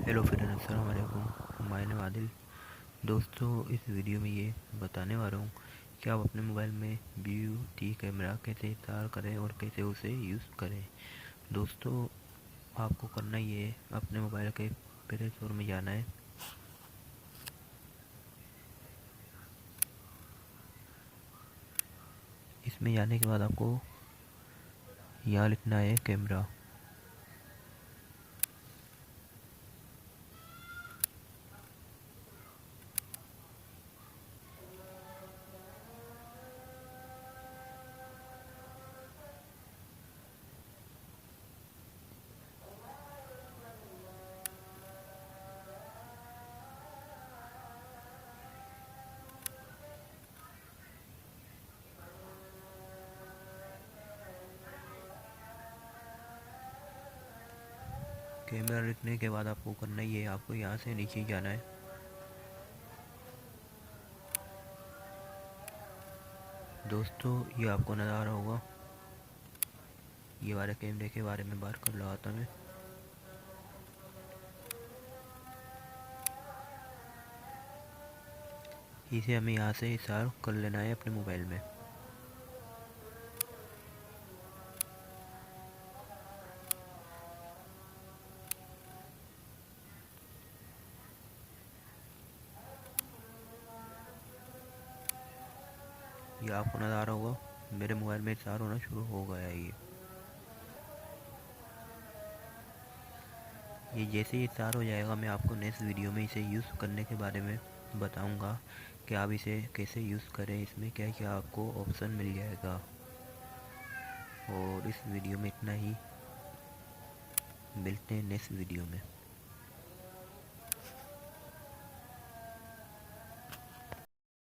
Hello friends, अस्सलाम वालेकुम। My name Adil. दोस्तों, इस वीडियो में ये बताने वाला हूँ कि आप अपने मोबाइल में ब्यूटी कैमरा कैसे इंस्टॉल करें और कैसे उसे यूज़ करें। दोस्तों, आपको करना ये है, अपने मोबाइल के प्ले स्टोर में जाना है। इसमें जाने के बाद आपको यहाँ लिखना है कैमरा। कैमरा लिखने के बाद आपको करना ये है, आपको यहाँ से नीचे जाना है। दोस्तों, ये आपको नज़र आ रहा होगा, ये वाले कैमरे के बारे में बात कर रहा था मैं। इसे हमें यहाँ से इंस्टॉल कर लेना है अपने मोबाइल में। ये आपको नज़र आ रहा होगा, मेरे मोबाइल में इंस्टॉल होना शुरू हो गया है। ये जैसे ही इंस्टॉल हो जाएगा, मैं आपको नेक्स्ट वीडियो में इसे यूज़ करने के बारे में बताऊंगा कि आप इसे कैसे यूज़ करें। इसमें क्या क्या आपको ऑप्शन मिल जाएगा। और इस वीडियो में इतना ही, मिलते हैं नेक्स्ट वीडियो में।